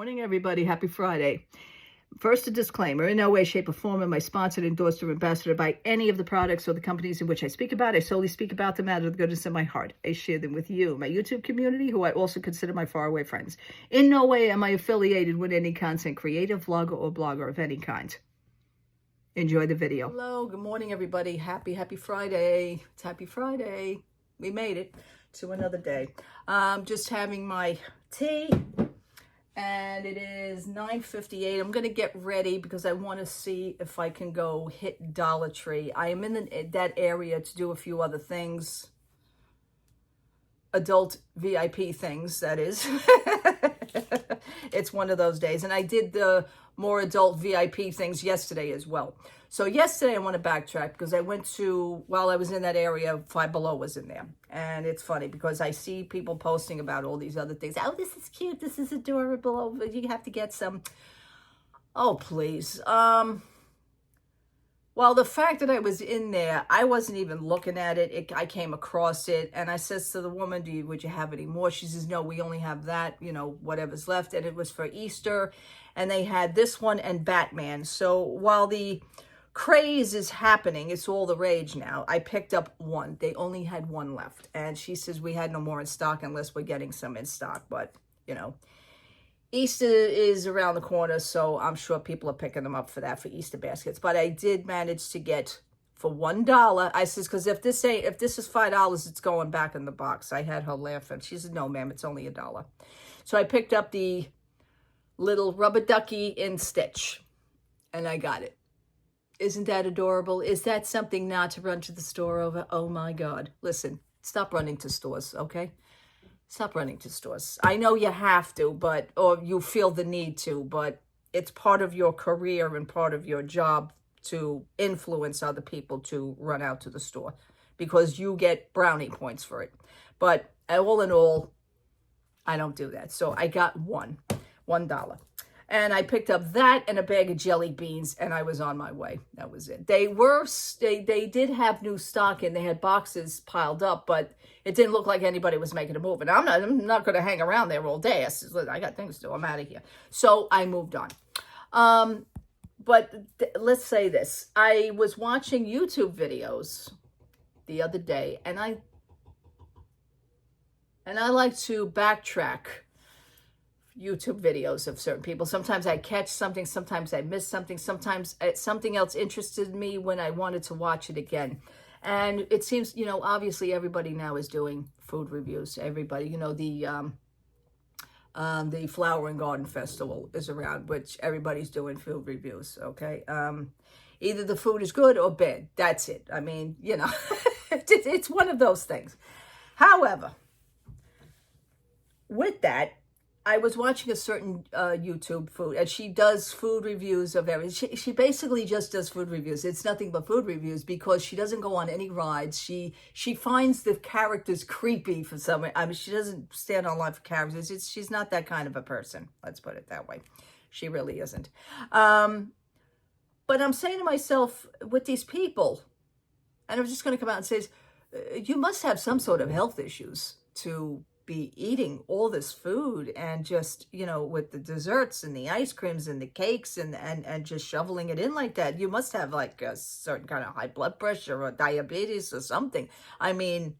Morning, everybody. Happy Friday. First, a disclaimer. In no way, shape, or form am I sponsored, endorsed, or ambassador by any of the products or the companies in which I speak about. I solely speak about them out of the goodness of my heart. I share them with you, my YouTube community, who I also consider my faraway friends. In no way am I affiliated with any content creator, vlogger, or blogger of any kind. Enjoy the video. Hello, good morning, everybody. Happy Friday. It's Happy Friday. We made it to another day. Just having my tea. And it is 9:58. I'm going to get ready because I want to see if I can go hit Dollar Tree. I am in that area to do a few other things. Adult VIP things, that is. It's one of those days. And I did the more adult VIP things yesterday as well. So yesterday I want to backtrack because I went to, while I was in that area, Five Below was in there. And it's funny because I see people posting about all these other things. Oh, this is cute. This is adorable. Oh, you have to get some. Oh, please. Well, the fact that I was in there, I wasn't even looking at it. I came across it and I says to the woman, would you have any more? She says, no, we only have that, whatever's left. And it was for Easter. And they had this one and Batman. So while the craze is happening, it's all the rage now, I picked up one. They only had one left. And she says, we had no more in stock unless we're getting some in stock. But, Easter is around the corner, so I'm sure people are picking them up for that, for Easter baskets. But I did manage to get for $1. I says, because if this is $5, it's going back in the box. I had her laughing. She said, no, ma'am, it's only $1. So I picked up the little rubber ducky in Stitch, and I got it. Isn't that adorable? Is that something not to run to the store over? Oh my God. Listen, stop running to stores, okay? Stop running to stores. I know you have to, or you feel the need to, but it's part of your career and part of your job to influence other people to run out to the store because you get brownie points for it. But all in all, I don't do that. So I got $1. And I picked up that and a bag of jelly beans, and I was on my way. That was it. They did have new stock in. They had boxes piled up, but it didn't look like anybody was making a move. And I'm not going to hang around there all day. I got things to do. I'm out of here. So I moved on. But let's say this. I was watching YouTube videos the other day, and I like to backtrack YouTube videos of certain people. Sometimes I catch something, sometimes I miss something, sometimes something else interested me when I wanted to watch it again. And it seems, obviously everybody now is doing food reviews. Everybody, the Flower and Garden Festival is around, which everybody's doing food reviews, okay? Either the food is good or bad. That's it. I mean, it's one of those things. However, with that, I was watching a certain YouTube food, and she does food reviews of everything. She basically just does food reviews. It's nothing but food reviews because she doesn't go on any rides. She finds the characters creepy for some reason. I mean, she doesn't stand online for characters. She's not that kind of a person. Let's put it that way. She really isn't. But I'm saying to myself, with these people, and I'm just going to come out and say, you must have some sort of health issues to be eating all this food and just, with the desserts and the ice creams and the cakes and just shoveling it in like that. You must have like a certain kind of high blood pressure or diabetes or something. I mean,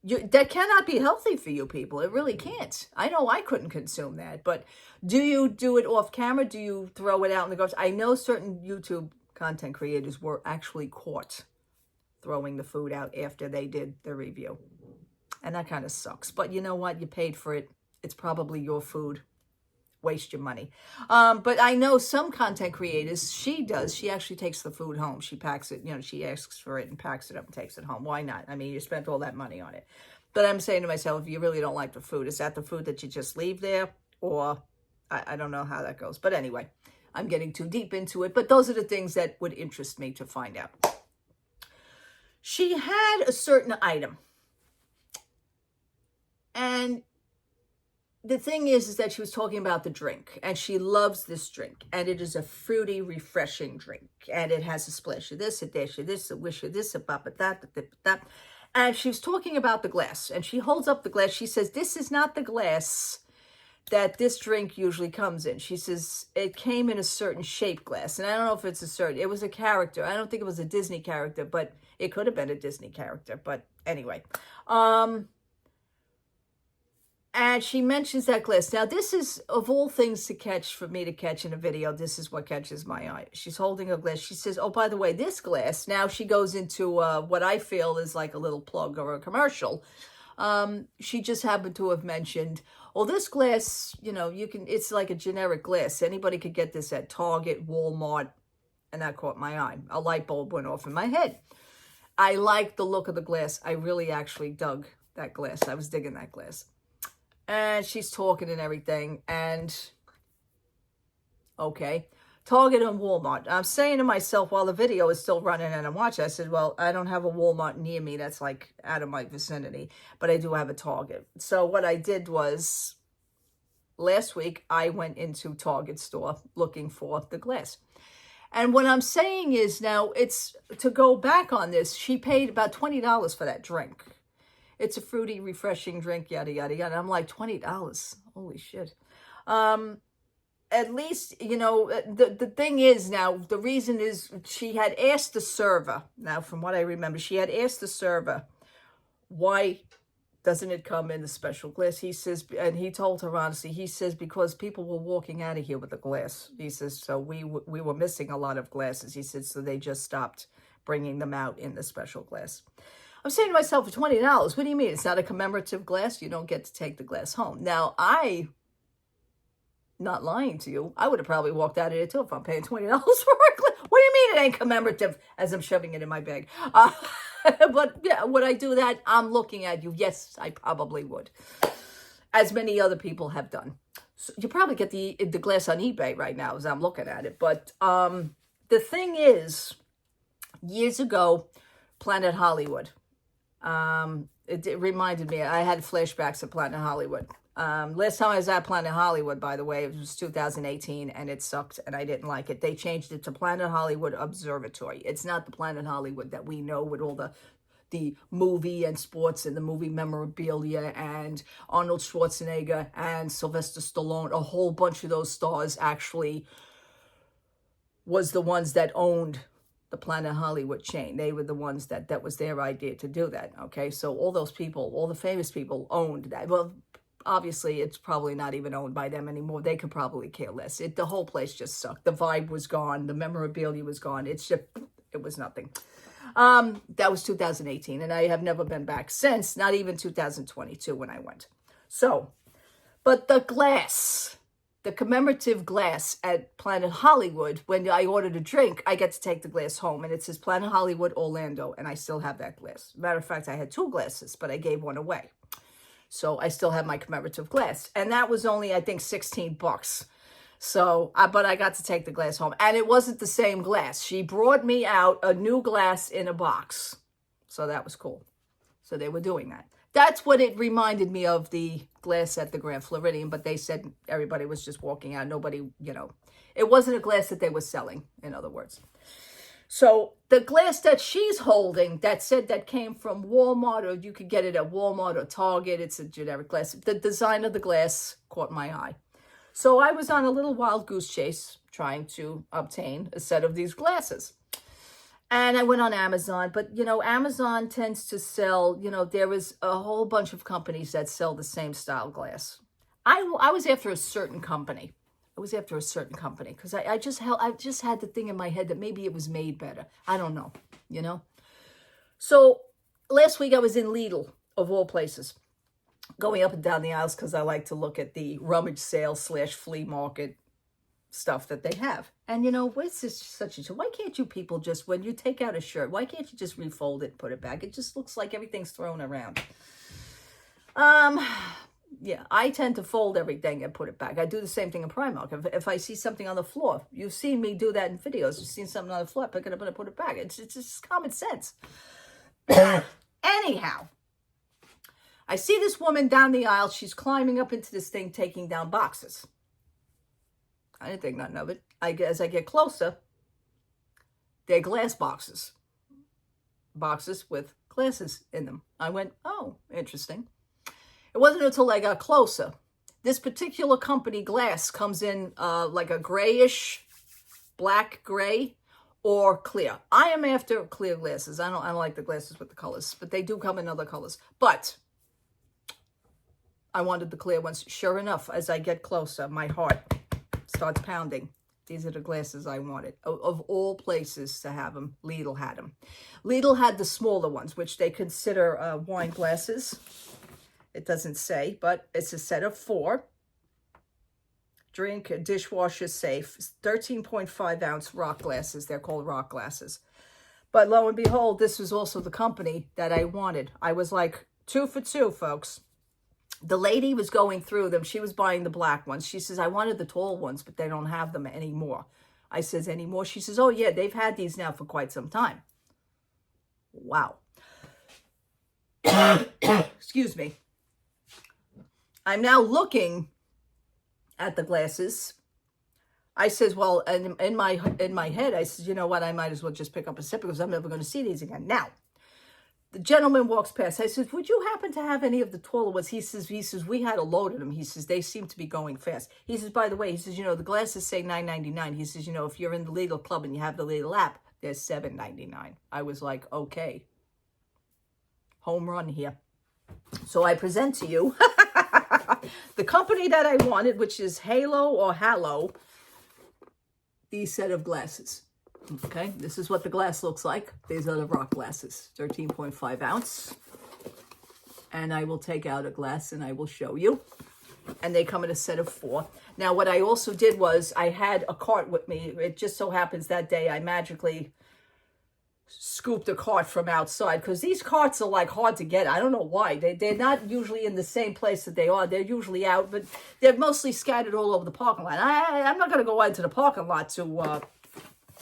that cannot be healthy for you people. It really can't. I know I couldn't consume that, but do you do it off camera? Do you throw it out in the garbage? I know certain YouTube content creators were actually caught throwing the food out after they did the review. And that kind of sucks. But you know what? You paid for it. It's probably your food. Waste your money. But I know some content creators, she actually takes the food home. She packs it, she asks for it and packs it up and takes it home. Why not? I mean, you spent all that money on it. But I'm saying to myself, if you really don't like the food, is that the food that you just leave there? Or I don't know how that goes. But anyway, I'm getting too deep into it. But those are the things that would interest me to find out. She had a certain item. And the thing is that she was talking about the drink, and she loves this drink, and it is a fruity, refreshing drink, and it has a splash of this, a dash of this, a wish of this, a bop of that, and she was talking about the glass, and she holds up the glass. She says, this is not the glass that this drink usually comes in. She says it came in a certain shape glass. And I don't know if it's a certain, it was a character. I don't think it was a Disney character, but it could have been a Disney character. But anyway. And she mentions that glass. Now, this is, of all things to catch, for me to catch in a video, this is what catches my eye. She's holding a glass. She says, oh, by the way, this glass, now she goes into what I feel is like a little plug or a commercial. She just happened to have mentioned, well, this glass, you know, you can, it's like a generic glass. Anybody could get this at Target, Walmart, and that caught my eye. A light bulb went off in my head. I liked the look of the glass. I really actually dug that glass. I was digging that glass. And she's talking and everything, and okay, Target and Walmart. I'm saying to myself while the video is still running and I'm watching, I said, well, I don't have a Walmart near me that's like out of my vicinity, but I do have a Target. So what I did was, last week, I went into Target store looking for the glass. And what I'm saying is now, it's to go back on this, she paid about $20 for that drink. It's a fruity, refreshing drink, yada, yada, yada. I'm like, $20. Holy shit. At least, you know, the thing is now, the reason is she had asked the server. Now, from what I remember, she had asked the server, why doesn't it come in the special glass? He says, and he told her honestly, he says, because people were walking out of here with the glass. He says, so we were missing a lot of glasses. He said, so they just stopped bringing them out in the special glass. I'm saying to myself, for $20, what do you mean? It's not a commemorative glass? You don't get to take the glass home. Now, not lying to you, I would have probably walked out of it too if I'm paying $20 for a glass. What do you mean it ain't commemorative? As I'm shoving it in my bag. But yeah, would I do that? I'm looking at you. Yes, I probably would. As many other people have done. So you probably get the glass on eBay right now as I'm looking at it. But the thing is, years ago, Planet Hollywood. It reminded me, I had flashbacks of Planet Hollywood. Last time I was at Planet Hollywood, by the way, it was 2018, and it sucked, and I didn't like it. They changed it to Planet Hollywood Observatory. It's not the Planet Hollywood that we know with all the movie and sports and the movie memorabilia and Arnold Schwarzenegger and Sylvester Stallone. A whole bunch of those stars actually was the ones that owned the Planet Hollywood chain. They were the ones that was their idea to do that. Okay, so all those people, all the famous people owned that. Well, obviously, it's probably not even owned by them anymore. They could probably care less. The whole place just sucked. The vibe was gone. The memorabilia was gone. It was nothing. That was 2018, and I have never been back since, not even 2022 when I went. So, but the glass, the commemorative glass at Planet Hollywood, when I ordered a drink, I get to take the glass home, and it says Planet Hollywood Orlando, and I still have that glass. Matter of fact, I had 2 glasses, but I gave one away. So I still have my commemorative glass. And that was only, I think, $16. So, but I got to take the glass home. And it wasn't the same glass. She brought me out a new glass in a box. So that was cool. So they were doing that. That's what it reminded me of, the glass at the Grand Floridian. But they said everybody was just walking out. Nobody, you know, it wasn't a glass that they were selling, in other words. So the glass that she's holding, that said that came from Walmart, or you could get it at Walmart or Target. It's a generic glass. The design of the glass caught my eye. So I was on a little wild goose chase trying to obtain a set of these glasses. And I went on Amazon. But, you know, Amazon tends to sell, you know, there is a whole bunch of companies that sell the same style glass. I was after a certain company. Because I just had the thing in my head that maybe it was made better. I don't know, you know. So last week I was in Lidl, of all places, going up and down the aisles because I like to look at the rummage sale / flea market stuff that they have. And, you know, what's this such a... Why can't you people just, when you take out a shirt, why can't you just refold it and put it back? It just looks like everything's thrown around. Yeah, I tend to fold everything and put it back. I do the same thing in Primark. If I see something on the floor, you've seen me do that in videos. You've seen something on the floor, pick it up and put it back. It's just common sense. Anyhow, I see this woman down the aisle. She's climbing up into this thing, taking down boxes. I didn't think nothing of it. As I get closer, they're glass boxes. Boxes with glasses in them. I went, oh, interesting. It wasn't until I got closer This particular company glass comes in like a grayish, black gray, or clear. I am after clear glasses. I don't like the glasses with the colors, but they do come in other colors. But I wanted the clear ones. Sure enough, as I get closer, my heart starts pounding. These are the glasses I wanted. Of all places to have them, Lidl had them. Lidl had the smaller ones, which they consider wine glasses. It doesn't say, but it's a set of 4. Drink, dishwasher safe, 13.5 ounce rock glasses. They're called rock glasses. But lo and behold, this was also the company that I wanted. I was like 2 for 2, folks. The lady was going through them. She was buying the black ones. She says, I wanted the tall ones, but they don't have them anymore. I says, anymore? She says, oh yeah, they've had these now for quite some time. Wow. Excuse me. I'm now looking at the glasses. I says, well, and in my head, I says, you know what? I might as well just pick up a sip because I'm never going to see these again. Now, the gentleman walks past. I says, would you happen to have any of the taller ones? He says, we had a load of them. He says, they seem to be going fast. He says, by the way, he says, you know, the glasses say $9.99. He says, you know, if you're in the Lidl club and you have the Lidl app, they're $7.99. I was like, okay, home run here. So I present to you the company that I wanted, which is Hallow, these set of glasses. Okay, this is what the glass looks like. These are the rock glasses, 13.5 ounce. And I will take out a glass and I will show you. And they come in a set of 4. Now, what I also did was I had a cart with me. It just so happens that day I magically scooped a cart from outside because these carts are like hard to get. I don't know why. They're not usually in the same place that they are. They're usually out, but they're mostly scattered all over the parking lot. I'm not going to go out to the parking lot to,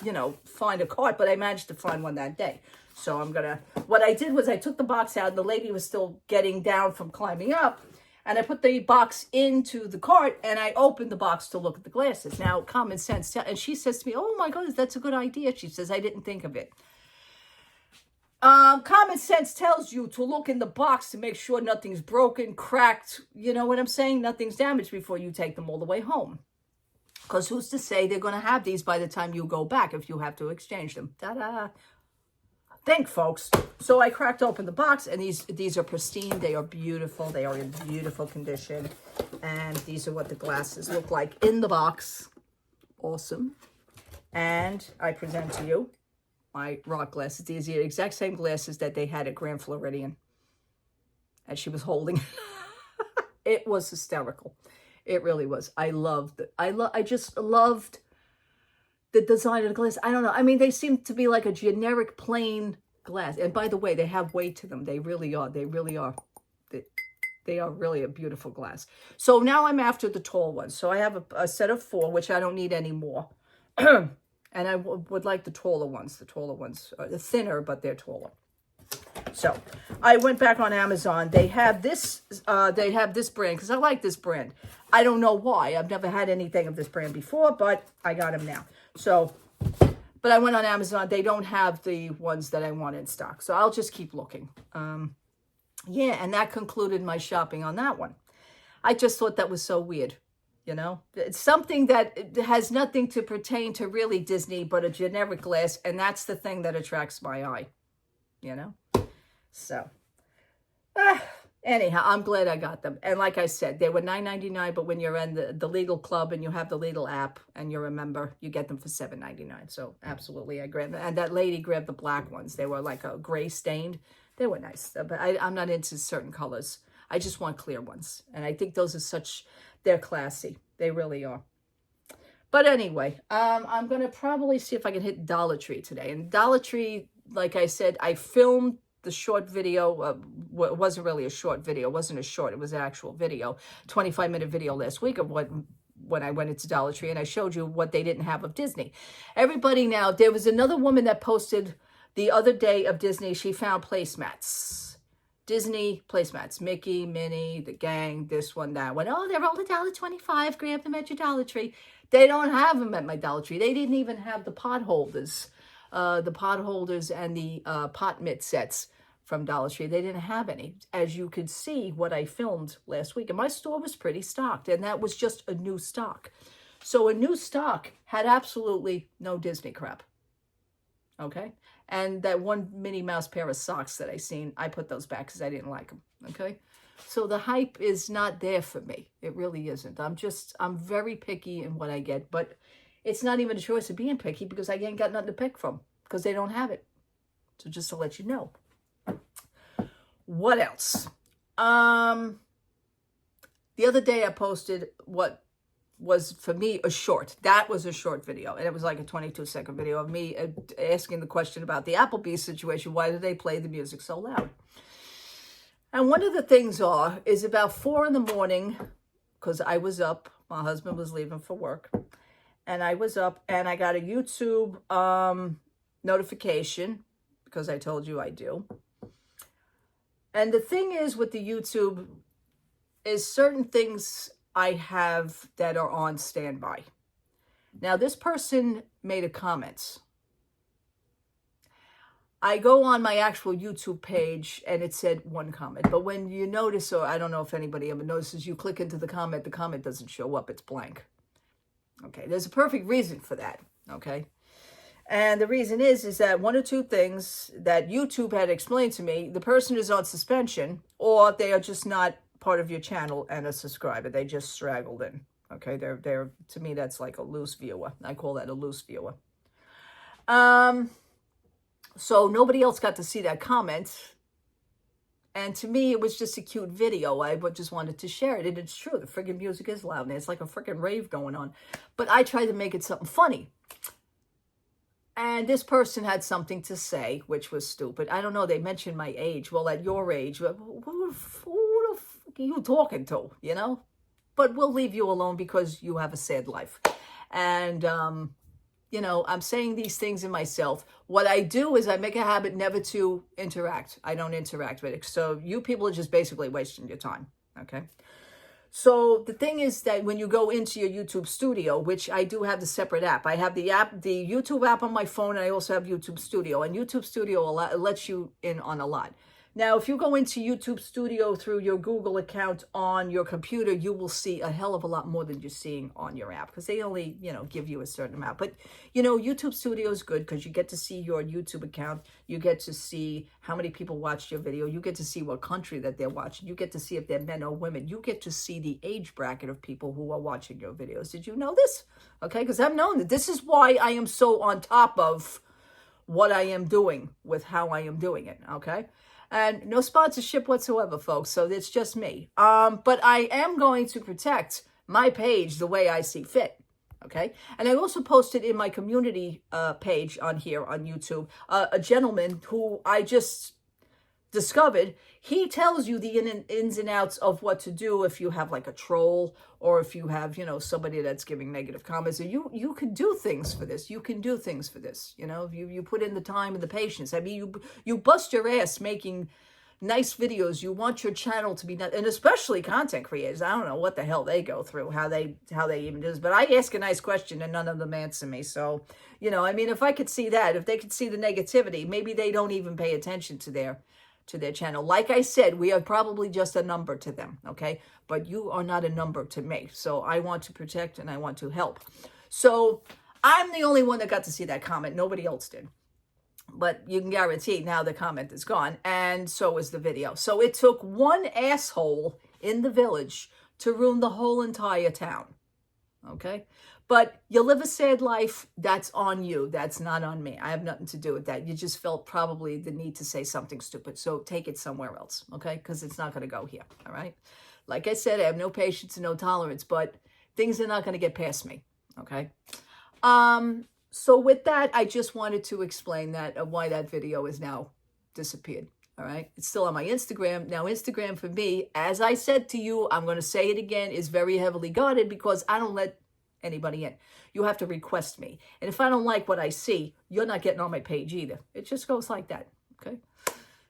you know, find a cart, but I managed to find one that day. So what I did was I took the box out. The lady was still getting down from climbing up. And I put the box into the cart and I opened the box to look at the glasses. Now, common sense. And she says to me, oh my goodness, that's a good idea. She says, I didn't think of it. Common sense tells you to look in the box to make sure nothing's broken, cracked, you know what I'm saying? Nothing's damaged before you take them all the way home. Because who's to say they're going to have these by the time you go back if you have to exchange them? Ta-da! Think, folks. So I cracked open the box, and these are pristine. They are beautiful. They are in beautiful condition. And these are what the glasses look like in the box. Awesome. And I present to you my rock glasses. These are the exact same glasses that they had at Grand Floridian. And she was holding. It was hysterical. It really was. I loved it. I just loved the design of the glass. I don't know. I mean, they seem to be like a generic plain glass. And by the way, they have weight to them. They really are. They really are. They are really a beautiful glass. So now I'm after the tall ones. So I have a set of 4, which I don't need anymore. And I would like the taller ones. The taller ones are thinner, but they're taller. So I went back on Amazon. They have this brand because I like this brand. I don't know why. I've never had anything of this brand before, but I got them now. So, but I went on Amazon. They don't have the ones that I want in stock. So I'll just keep looking. Yeah, and that concluded my shopping on that one. I just thought that was so weird. You know, it's something that has nothing to pertain to really Disney, but a generic glass. And that's the thing that attracts my eye, you know. So, anyhow, I'm glad I got them. And like I said, they were $9.99, but when you're in the Lidl club and you have the Lidl app and you're a member, you get them for $7.99. So absolutely, I grabbed them. And that lady grabbed the black ones. They were like a gray stained. They were nice, but I'm not into certain colors. I just want clear ones. And I think those are they're classy. They really are. But anyway, I'm going to probably see if I can hit Dollar Tree today. And Dollar Tree, like I said, I filmed the short video. It wasn't really a short video. It wasn't a short. It was an actual video. 25-minute video last week of when I went into Dollar Tree. And I showed you what they didn't have of Disney. Everybody now, there was another woman that posted the other day of Disney. She found placemats. Disney placemats, Mickey, Minnie, the gang, this one, that one. Oh, they're all $1.25. Grab them at your Dollar Tree. They don't have them at my Dollar Tree. They didn't even have the pot holders and the pot mitt sets from Dollar Tree. They didn't have any. As you could see, what I filmed last week, and my store was pretty stocked, and that was just a new stock. So a new stock had absolutely no Disney crap. Okay? And that one Minnie Mouse pair of socks that I seen, I put those back because I didn't like them. Okay? So the hype is not there for me. It really isn't. I'm very picky in what I get, but it's not even a choice of being picky because I ain't got nothing to pick from because they don't have it. So just to let you know. What else? The other day I posted what was, for me, a short. That was a short video. And it was like a 22-second video of me asking the question about the Applebee's situation. Why do they play the music so loud? And one of the things is about 4 in the morning, because I was up. My husband was leaving for work. And I was up, and I got a YouTube notification, because I told you I do. And the thing is with the YouTube is certain things I have that are on standby. Now, this person made a comment. I go on my actual YouTube page and it said one comment. But when you notice, or I don't know if anybody ever notices, you click into the comment doesn't show up. It's blank. Okay, there's a perfect reason for that. Okay. And the reason is that one or two things that YouTube had explained to me, the person is on suspension or they are just not part of your channel and a subscriber. They just straggled in. Okay, they're to me, that's like a loose viewer. I call that a loose viewer. So nobody else got to see that comment. And to me, it was just a cute video. I just wanted to share it. And it's true. The friggin' music is loud. And it's like a friggin' rave going on. But I tried to make it something funny. And this person had something to say, which was stupid. I don't know. They mentioned my age. Well, at your age, who the fuck are you talking to, you know? But we'll leave you alone because you have a sad life. And, you know, I'm saying these things in myself. What I do is I make a habit never to interact. I don't interact with it. So you people are just basically wasting your time, okay? So the thing is that when you go into your YouTube Studio, which I do have the separate app. I have the YouTube app on my phone, and I also have YouTube Studio. And YouTube Studio lets you in on a lot. Now, if you go into YouTube Studio through your Google account on your computer, you will see a hell of a lot more than you're seeing on your app because they only, you know, give you a certain amount. But, you know, YouTube Studio is good because you get to see your YouTube account. You get to see how many people watched your video. You get to see what country that they're watching. You get to see if they're men or women. You get to see the age bracket of people who are watching your videos. Did you know this? Okay, because I've known that. This is why I am so on top of what I am doing with how I am doing it, okay? And no sponsorship whatsoever, folks. So it's just me. But I am going to protect my page the way I see fit. Okay. And I also posted in my community page on here on YouTube, a gentleman who I just discovered. He tells you the ins and outs of what to do if you have like a troll or if you have, you know, somebody that's giving negative comments. And you can do things for this. You can do things for this. You know, you put in the time and the patience. I mean, you bust your ass making nice videos. You want your channel to be, and especially content creators. I don't know what the hell they go through, how they even do this. But I ask a nice question and none of them answer me. So, you know, I mean, if I could see that, if they could see the negativity, maybe they don't even pay attention to their channel. Like I said, we are probably just a number to them, okay? But you are not a number to me. So I want to protect and I want to help. So I'm the only one that got to see that comment. Nobody else did. But you can guarantee now the comment is gone. And so is the video. So it took one asshole in the village to ruin the whole entire town, okay? But you live a sad life, that's on you. That's not on me. I have nothing to do with that. You just felt probably the need to say something stupid. So take it somewhere else, okay? Because it's not going to go here, all right? Like I said, I have no patience and no tolerance, but things are not going to get past me, okay? So with that, I just wanted to explain that, why that video is now disappeared, all right? It's still on my Instagram. Now, Instagram for me, as I said to you, I'm going to say it again, is very heavily guarded because I don't let anybody in. You have to request me. And if I don't like what I see, you're not getting on my page either. It just goes like that, okay?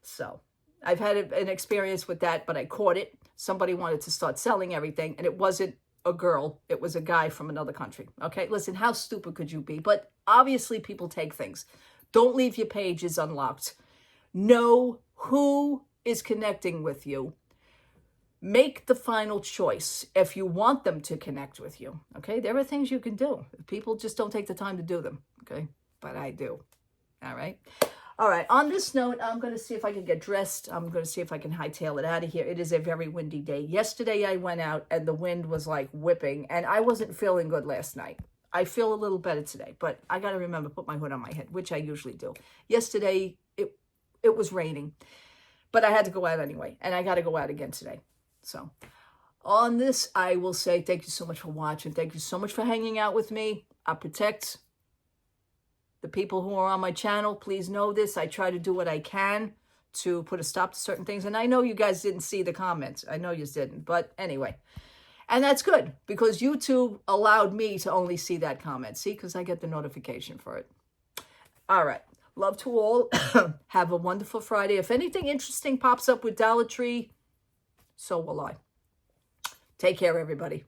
So I've had an experience with that, but I caught it. Somebody wanted to start selling everything, and it wasn't a girl. It was a guy from another country, okay? Listen, how stupid could you be? But obviously people take things. Don't leave your pages unlocked. No who is connecting with you. Make the final choice if you want them to connect with you. Okay, there are things you can do. People just don't take the time to do them. Okay, but I do. All right. All right. On this note, I'm going to see if I can get dressed. I'm going to see if I can hightail it out of here. It is a very windy day. Yesterday I went out and the wind was like whipping, and I wasn't feeling good last night. I feel a little better today, but I got to remember put my hood on my head, which I usually do. Yesterday it was raining, but I had to go out anyway, and I got to go out again today. So on this, I will say thank you so much for watching. Thank you so much for hanging out with me. I protect the people who are on my channel. Please know this. I try to do what I can to put a stop to certain things. And I know you guys didn't see the comments. I know you didn't. But anyway. And that's good because YouTube allowed me to only see that comment. See, because I get the notification for it. All right. Love to all. Have a wonderful Friday. If anything interesting pops up with Dollar Tree, so will I. Take care, everybody.